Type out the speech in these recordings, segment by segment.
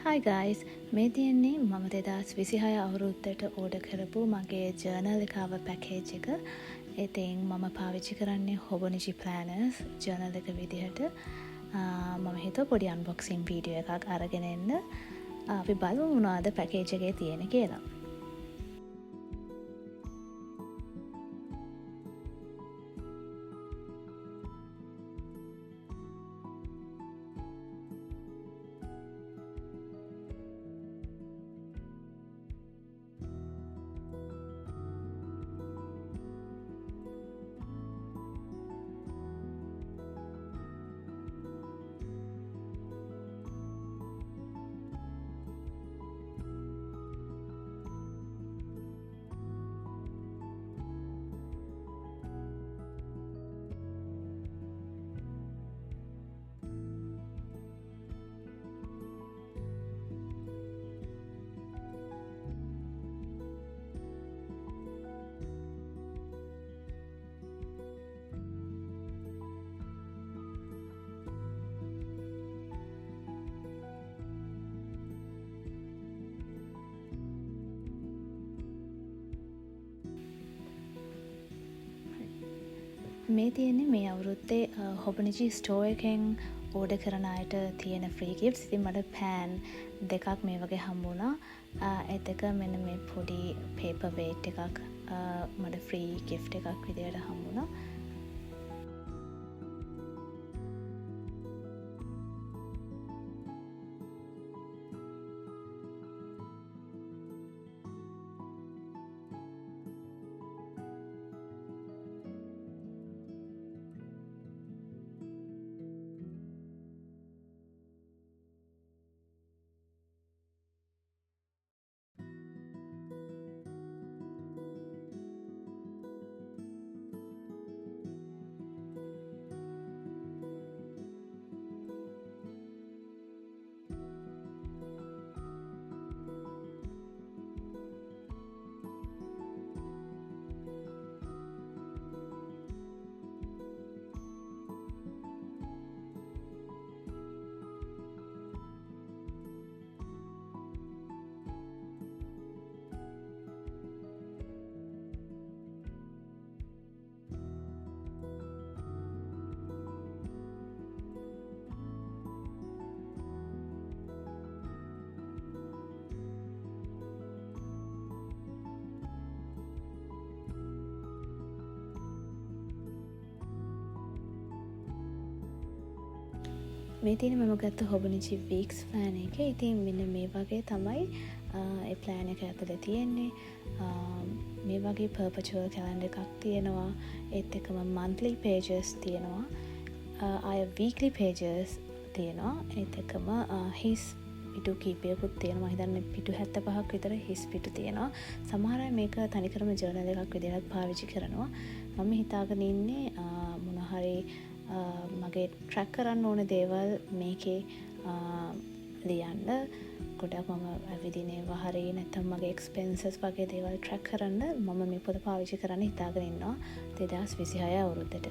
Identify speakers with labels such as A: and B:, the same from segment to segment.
A: Hi guys, මේ තියෙන්නේ මම 2026 අවුරුද්දට ඕඩර් කරපු මගේ ජර්නල් එකාව පැකේජ් එක. ඉතින් මම පාවිච්චි කරන්නේ Hobonichi Planners ජර්නල් එක විදිහට. මම හිතුවා පොඩි අන්බොක්සින් වීඩියෝ එකක් අරගෙන එන්න. අපි බලමු මොනවද පැකේජ් එකේ තියෙන කියලා. මේ තියෙන්නේ මේ අවුරුද්දේ Hobonichi ස්ටෝර් එකෙන් ඕඩර් කරන අයට තියෙන ෆ්‍රී ගිෆ්ට්ස්. ඉතින් මට පෑන් දෙකක් මේ වගේ හම්බ වුණා. ඒ දෙක මෙන්න මේ පොඩි පේපර් වේට් එකක් මට ෆ්‍රී ගිෆ්ට් එකක් විදියට හම්බ වුණා. මේ තියෙන මම ගත්ත Hobonichi Weeks plan එක. ඉතින් මෙන්න මේ වගේ තමයි ඒ plan එක ඇතුලේ තියෙන්නේ. මේ වගේ perpetual calendar එකක් තියෙනවා. ඒත් එක්කම monthly pages තියෙනවා. ආය weekly pages තියෙනවා. ඒත් එක්කම his පිටු කීපයකුත් තියෙනවා. මම හිතන්නේ පිටු 75ක් විතර his පිටු තියෙනවා. සමහර අය මේක තනිකරම journal එකක් විදිහට පාවිච්චි කරනවා. මම හිතාගෙන ඉන්නේ මොන හරි මගේ ට්‍රැක් කරන්න ඕන දේවල් මේකේ ලියන්න. ගොඩක් මම ඇවිදිනේ වහරේ නැත්නම් මගේ එක්ස්පෙන්සස් වගේ දේවල් ට්‍රැක් කරන්න මම මේ පොත පාවිච්චි කරන්න හිතාගෙන ඉන්නවා 2026 අවුරුද්දට.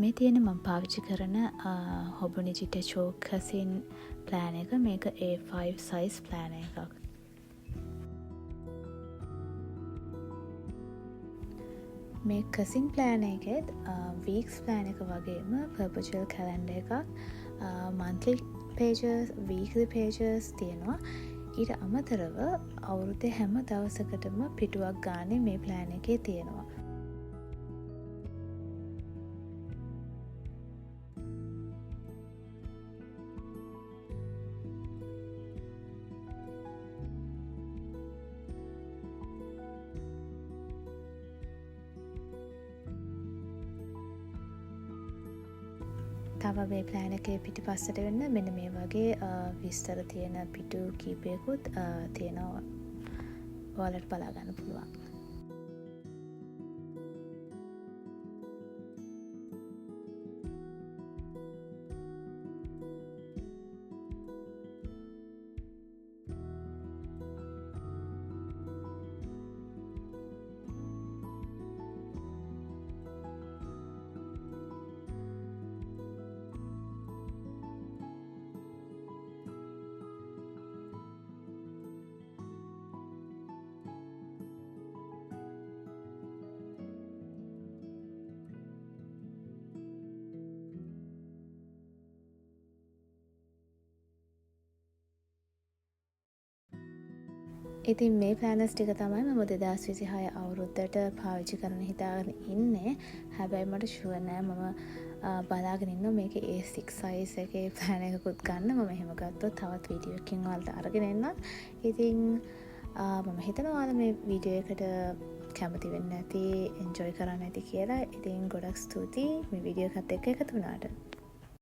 A: මේ තියෙන මම පාවිච්චි කරන Hobonichi Techo Cousin plan එක. මේක A5 size plan එකක්. මේ Cousin plan එකෙත් weeks plan එක වගේම perpetual calendar එකක්, monthly pages, weekly pages තියෙනවා. ඊට අමතරව අවුරුද්දේ හැම දවසකටම පිටුවක් ගානේ මේ ප්ලෑන් එකේ තියෙනවා. තව මේ ප්ලෑන් එකේ පිටිපස්සට වෙන්න මෙන්න මේ වගේ විස්තර තියෙන පිටු කීපයකුත් තියෙනවා. ඔයාලට බලා ගන්න පුළුවන්. ඉතින් මේ ප්ලෑනර්ස් ටික තමයි මම 2026 අවුරුද්දට පාවිච්චි කරන්න හිතාගෙන ඉන්නේ. හැබැයි මට ෂුවර් නෑ මම බලාගෙන ඉන්නවා මේකේ A6 size එකේ ප්ලෑන් එකකුත් ගන්න. මම එහෙම ගත්තොත් තවත් වීඩියෝ එකකින් ඔයාලට අරගෙන එන්නම්. ඉතින් මම හිතනවා ඔයාලා මේ වීඩියෝ එකට කැමති වෙන්න ඇති, එන්ජොයි කරන්න ඇති කියලා. ඉතින් ගොඩක් ස්තුතියි මේ වීඩියෝ එකත් එක්ක එකතු වුණාට.